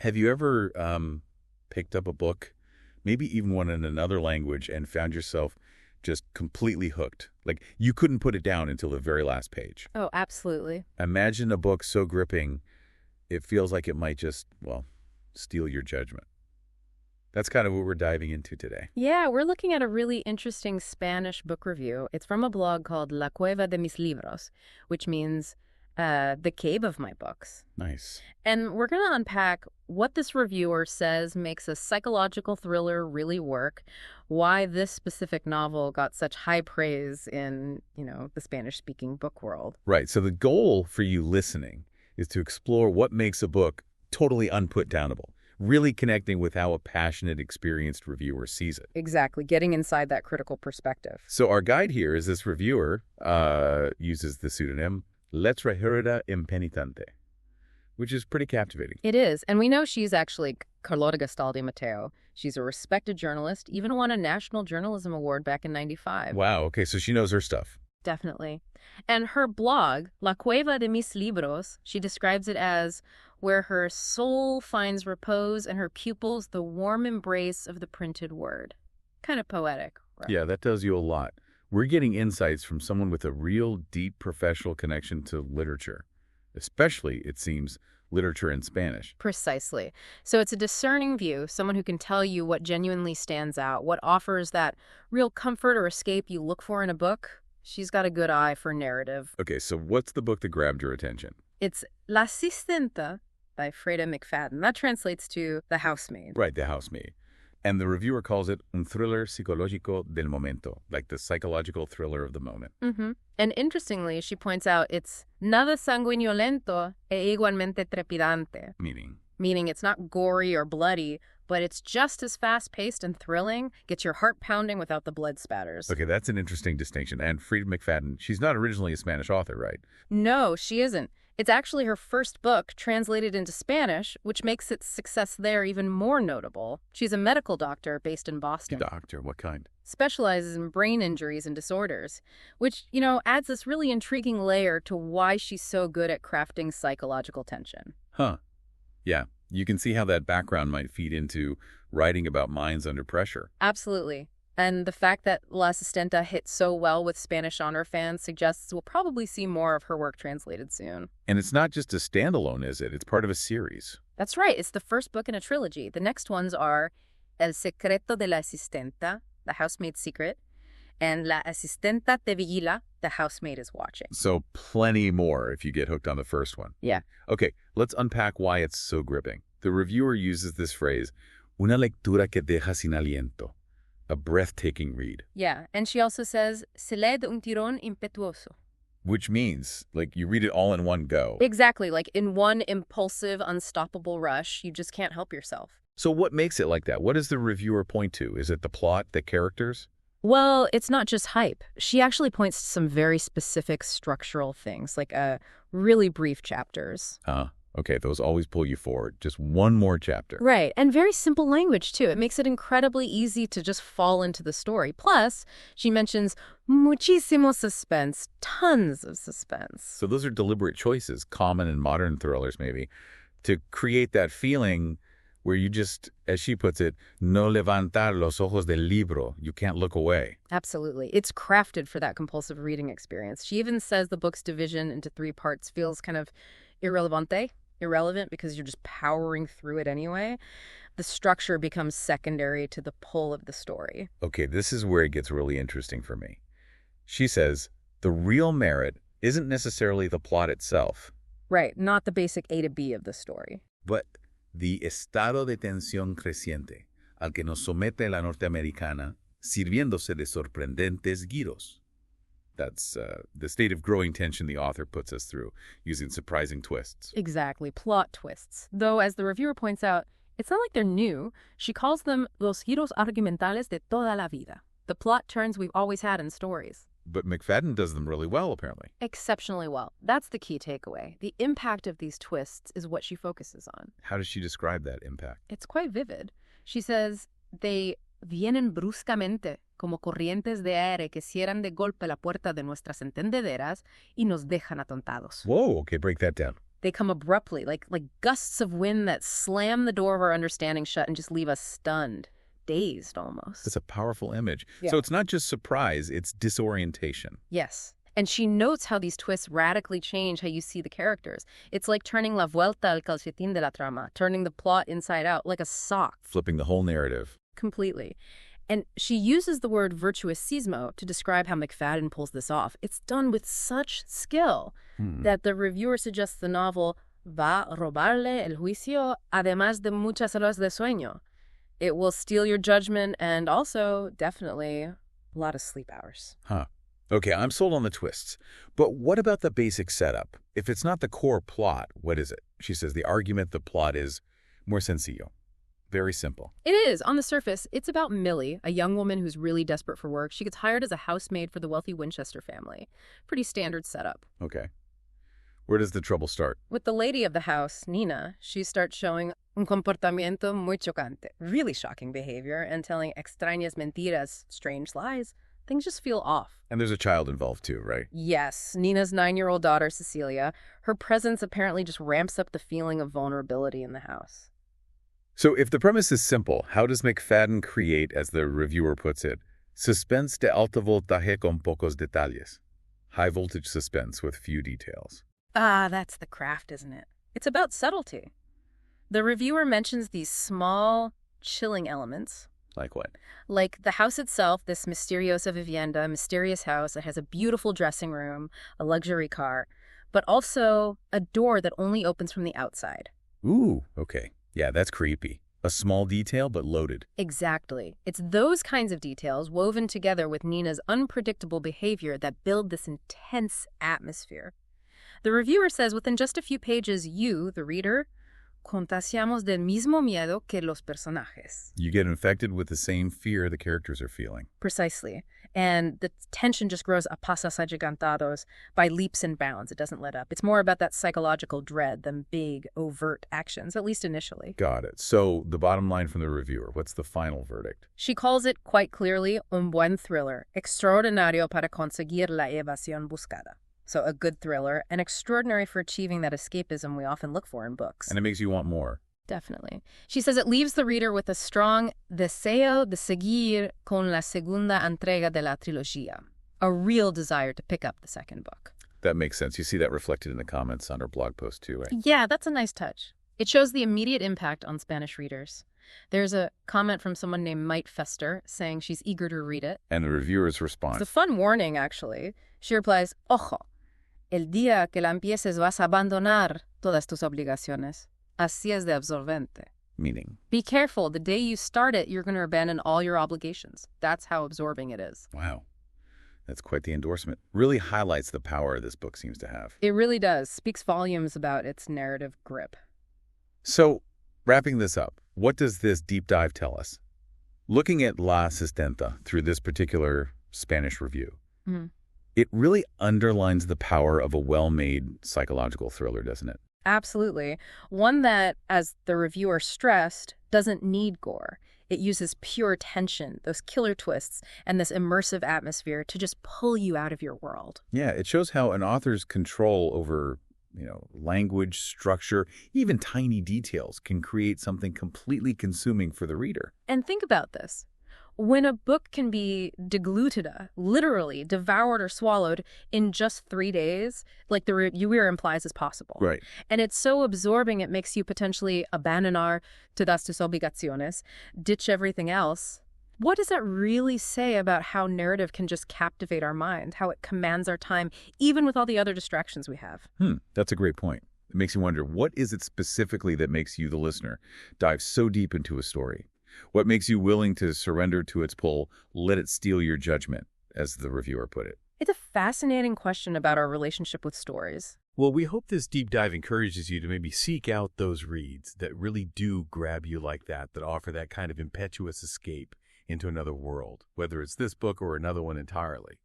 Have you ever picked up a book, maybe even one in another language, and found yourself just completely hooked? Like, you couldn't put it down until the very last page. Oh, absolutely. Imagine a book so gripping, it feels like it might just, well, steal your judgment. That's kind of what we're diving into today. Yeah, we're looking at a really interesting Spanish book review. It's from a blog called La Cueva de mis libros, which means the cave of my books. Nice. And we're going to unpack what this reviewer says makes a psychological thriller really work, why this specific novel got such high praise in, the Spanish-speaking book world. Right. So the goal for you listening is to explore what makes a book totally unputdownable, really connecting with how a passionate, experienced reviewer sees it. Exactly, getting inside that critical perspective. So our guide here is this reviewer uses the pseudonym Letra Herida Impenitente, which is pretty captivating. It is, and we know she's actually Carlota Gastaldi Mateo. She's a respected journalist, even won a National Journalism Award back in '95. Wow, okay, so she knows her stuff. Definitely. And her blog, La Cueva de mis libros, she describes it as where her soul finds repose and her pupils the warm embrace of the printed word. Kind of poetic. Right? Yeah, that tells you a lot. We're getting insights from someone with a real deep professional connection to literature, especially, it seems, literature in Spanish. Precisely. So it's a discerning view, someone who can tell you what genuinely stands out, what offers that real comfort or escape you look for in a book. She's got a good eye for narrative. Okay, so what's the book that grabbed your attention? It's La Asistenta by Freida McFadden. That translates to The Housemaid. Right, The Housemaid. And the reviewer calls it un thriller psicológico del momento, like the psychological thriller of the moment. Mm-hmm. And interestingly, she points out it's nada sanguinolento e igualmente trepidante. Meaning it's not gory or bloody, but it's just as fast-paced and thrilling, gets your heart pounding without the blood spatters. Okay, that's an interesting distinction. And Freida McFadden, she's not originally a Spanish author, right? No, she isn't. It's actually her first book translated into Spanish, which makes its success there even more notable. She's a medical doctor based in Boston. Doctor, what kind? Specializes in brain injuries and disorders, which, adds this really intriguing layer to why she's so good at crafting psychological tension. Huh. Yeah, you can see how that background might feed into writing about minds under pressure. Absolutely. And the fact that La Asistenta hit so well with Spanish genre fans suggests we'll probably see more of her work translated soon. And it's not just a standalone, is it? It's part of a series. That's right. It's the first book in a trilogy. The next ones are El secreto de la asistenta, The Housemaid's Secret, and La Asistenta te vigila, The Housemaid is Watching. So plenty more if you get hooked on the first one. Yeah. Okay, let's unpack why it's so gripping. The reviewer uses this phrase, una lectura que deja sin aliento. A breathtaking read. Yeah, and she also says, se lee de un tirón impetuoso. Which means, like, you read it all in one go. Exactly, like in one impulsive, unstoppable rush, you just can't help yourself. So what makes it like that? What does the reviewer point to? Is it the plot, the characters? Well, it's not just hype. She actually points to some very specific structural things, like really brief chapters. Okay, those always pull you forward. Just one more chapter. Right, and very simple language, too. It makes it incredibly easy to just fall into the story. Plus, she mentions muchísimo suspense, tons of suspense. So those are deliberate choices, common in modern thrillers maybe, to create that feeling where you just, as she puts it, no levantar los ojos del libro. You can't look away. Absolutely. It's crafted for that compulsive reading experience. She even says the book's division into 3 parts feels kind of irrelevant because you're just powering through it anyway. The structure becomes secondary to the pull of the story. Okay, this is where it gets really interesting for me. She says, the real merit isn't necessarily the plot itself. Right, not the basic A to B of the story. But the estado de tensión creciente al que nos somete la norteamericana, sirviéndose de sorprendentes giros. That's the state of growing tension the author puts us through, using surprising twists. Exactly, plot twists. Though, as the reviewer points out, it's not like they're new. She calls them los giros argumentales de toda la vida, the plot turns we've always had in stories. But McFadden does them really well, apparently. Exceptionally well. That's the key takeaway. The impact of these twists is what she focuses on. How does she describe that impact? It's quite vivid. She says, they vienen bruscamente, como corrientes de aire que cierran de golpe la puerta de nuestras entendederas y nos dejan atontados. Whoa, okay, break that down. They come abruptly, like gusts of wind that slam the door of our understanding shut and just leave us stunned, dazed almost. That's a powerful image. Yeah. So it's not just surprise, it's disorientation. Yes. And she notes how these twists radically change how you see the characters. It's like turning la vuelta al calcetín de la trama, turning the plot inside out like a sock. Flipping the whole narrative. Completely. And she uses the word virtuosismo to describe how McFadden pulls this off. It's done with such skill that the reviewer suggests the novel va a robarle el juicio, además de muchas horas de sueño. It will steal your judgment and also, definitely, a lot of sleep hours. Huh. Okay, I'm sold on the twists. But what about the basic setup? If it's not the core plot, what is it? She says the argument, the plot is more sencillo. Very simple. It is. On the surface, it's about Millie, a young woman who's really desperate for work. She gets hired as a housemaid for the wealthy Winchester family. Pretty standard setup. Okay. Where does the trouble start? With the lady of the house, Nina, she starts showing un comportamiento muy chocante, really shocking behavior, and telling extrañas mentiras, strange lies. Things just feel off. And there's a child involved too, right? Yes, Nina's 9-year-old daughter, Cecilia. Her presence apparently just ramps up the feeling of vulnerability in the house. So if the premise is simple, how does McFadden create, as the reviewer puts it, suspense de alto voltaje con pocos detalles? High voltage suspense with few details. Ah, that's the craft, isn't it? It's about subtlety. The reviewer mentions these small, chilling elements. Like what? Like the house itself, this misteriosa vivienda, mysterious house that has a beautiful dressing room, a luxury car, but also a door that only opens from the outside. Ooh, okay. Yeah, that's creepy. A small detail, but loaded. Exactly. It's those kinds of details woven together with Nina's unpredictable behavior that build this intense atmosphere. The reviewer says within just a few pages, you, the reader, contagiamos del mismo miedo que los personajes. You get infected with the same fear the characters are feeling. Precisely. And the tension just grows a pasos agigantados by leaps and bounds. It doesn't let up. It's more about that psychological dread than big, overt actions, at least initially. Got it. So the bottom line from the reviewer, what's the final verdict? She calls it quite clearly un buen thriller, extraordinario para conseguir la evasión buscada. So a good thriller, and extraordinary for achieving that escapism we often look for in books. And it makes you want more. Definitely. She says it leaves the reader with a strong deseo de seguir con la segunda entrega de la trilogía, a real desire to pick up the second book. That makes sense. You see that reflected in the comments on her blog post too, right? Yeah, that's a nice touch. It shows the immediate impact on Spanish readers. There's a comment from someone named Mite Fester saying she's eager to read it. And the reviewer's response. It's a fun warning, actually. She replies, Ojo, el día que la empieces vas a abandonar todas tus obligaciones. Así es de absorbente. Meaning? Be careful. The day you start it, you're going to abandon all your obligations. That's how absorbing it is. Wow. That's quite the endorsement. Really highlights the power this book seems to have. It really does. Speaks volumes about its narrative grip. So, wrapping this up, what does this deep dive tell us? Looking at La Asistenta through this particular Spanish review, it really underlines the power of a well-made psychological thriller, doesn't it? Absolutely. One that, as the reviewer stressed, doesn't need gore. It uses pure tension, those killer twists, and this immersive atmosphere to just pull you out of your world. Yeah, it shows how an author's control over, language, structure, even tiny details can create something completely consuming for the reader. And think about this. When a book can be deglutada, literally devoured or swallowed in just 3 days, like the reviewer implies is possible. Right. And it's so absorbing it makes you potentially abandonar todas tus obligaciones, ditch everything else. What does that really say about how narrative can just captivate our mind, how it commands our time, even with all the other distractions we have? That's a great point. It makes you wonder, what is it specifically that makes you, the listener, dive so deep into a story? What makes you willing to surrender to its pull, let it steal your judgment, as the reviewer put it? It's a fascinating question about our relationship with stories. Well, we hope this deep dive encourages you to maybe seek out those reads that really do grab you like that offer that kind of impetuous escape into another world, whether it's this book or another one entirely.